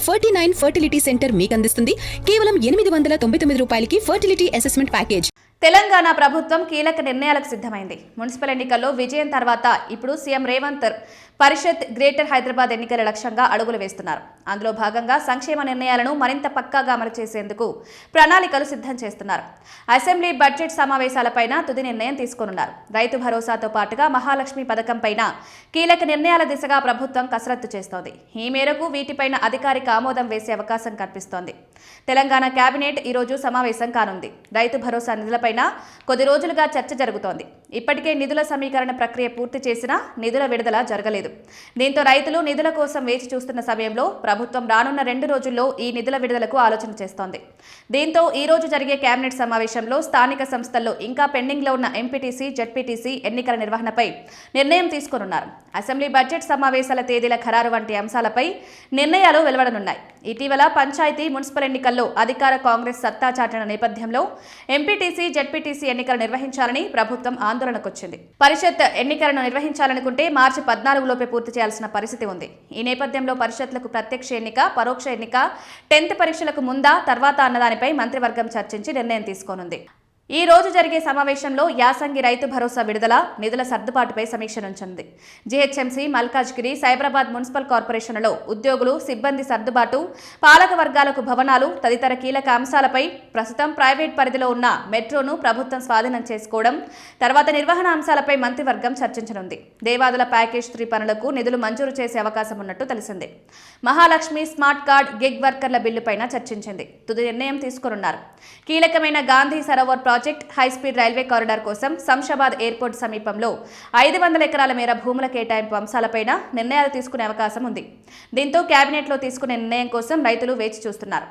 49 fertility centre మీకు అందిస్తుంది కేవలం 899 రూపాయలకి ఫర్టిలిటీ అసెస్మెంట్ ప్యాకేజ్. తెలంగాణ ప్రభుత్వం కీలక నిర్ణయాలకు సిద్ధమైంది. మున్సిపల్ ఎన్నికల్లో విజయం తర్వాత ఇప్పుడు సీఎం రేవంత్ పరిషత్ గ్రేటర్ హైదరాబాద్ ఎన్నికల లక్ష్యంగా అడుగులు వేస్తున్నారు. అందులో భాగంగా సంక్షేమ నిర్ణయాలను మరింత పక్కాగా అమలు చేసేందుకు ప్రణాళికలు సిద్ధం చేస్తున్నారు. అసెంబ్లీ బడ్జెట్ సమావేశాలపైన తుది నిర్ణయం తీసుకోనున్నారు. రైతు భరోసాతో పాటుగా మహాలక్ష్మి పథకంపైన కీలక నిర్ణయాల దిశగా ప్రభుత్వం కసరత్తు చేస్తోంది. ఈ మేరకు వీటిపైన అధికారిక ఆమోదం వేసే అవకాశం కనిపిస్తోంది. తెలంగాణ కేబినెట్ ఈ రోజు సమావేశం కానుంది. రైతు భరోసా నిధులపైన కొద్ది రోజులుగా చర్చ జరుగుతోంది. ఇప్పటికే నిధుల సమీకరణ ప్రక్రియ పూర్తి చేసినా నిధుల విడుదల జరగలేదు. దీంతో రైతులు నిధుల కోసం వేచి చూస్తున్న సమయంలో ప్రభుత్వం రానున్న 2 రోజుల్లో ఈ నిధుల విడుదలకు ఆలోచన చేస్తోంది. దీంతో ఈ రోజు జరిగే కేబినెట్ సమావేశంలో స్థానిక సంస్థల్లో ఇంకా పెండింగ్లో ఉన్న ఎంపీటీసీ, జెడ్పీటీసీ ఎన్నికల నిర్వహణపై నిర్ణయం తీసుకోనున్నారు. అసెంబ్లీ బడ్జెట్ సమావేశాల తేదీల ఖరారు వంటి అంశాలపై నిర్ణయాలు వెలువడనున్నాయి. ఇటీవల పంచాయతీ, మున్సిపల్ ఎన్నికల్లో అధికార కాంగ్రెస్ సత్తా చాటిన నేపథ్యంలో ఎంపీటీసీ, జెడ్పీటీసీ ఎన్నికలు నిర్వహించాలని ప్రభుత్వం ఆందోళనకొచ్చింది. పరిషత్ ఎన్నికలను నిర్వహించాలనుకుంటే మార్చి 14 లోపే పూర్తి చేయాల్సిన పరిస్థితి ఉంది. ఈ నేపథ్యంలో పరిషత్లకు ప్రత్యక్ష ఎన్నిక, పరోక్ష ఎన్నిక 10th పరీక్షలకు ముందా తర్వాత అన్నదానిపై మంత్రివర్గం చర్చించి నిర్ణయం తీసుకోనుంది. ఈ రోజు జరిగే సమావేశంలో యాసంగి రైతు భరోసా విడుదల, నిధుల సర్దుబాటుపై సమీక్ష నుంచింది. జీహెచ్ఎంసీ, మల్కాజ్గిరి, సైబరాబాద్ మున్సిపల్ కార్పొరేషన్లలో ఉద్యోగులు, సిబ్బంది సర్దుబాటు, పాలక వర్గాలకు భవనాలు తదితర కీలక అంశాలపై ప్రస్తుతం ప్రైవేట్ పరిధిలో ఉన్న మెట్రోను ప్రభుత్వం స్వాధీనం చేసుకోవడం, తర్వాత నిర్వహణ అంశాలపై మంత్రివర్గం చర్చించనుంది. దేవాదుల ప్యాకేజ్ 3 పనులకు నిధులు మంజూరు చేసే అవకాశం ఉన్నట్టు తెలిసింది. మహాలక్ష్మి, స్మార్ట్ కార్డ్, గిగ్ వర్కర్ల బిల్లుపైన చర్చించింది. తుది నిర్ణయం తీసుకోనున్నారు. కీలకమైన Gandhi Sarovar project, high speed railway corridor కోసం శంషాబాద్ ఎయిర్పోర్ట్ సమీపంలో 500 ఎకరాల మేర భూముల కేటాయింపు అంశాలపైన నిర్ణయాలు తీసుకునే అవకాశం ఉంది. దీంతో కేబినెట్లో తీసుకునే నిర్ణయం కోసం రైతులు వేచి చూస్తున్నారు.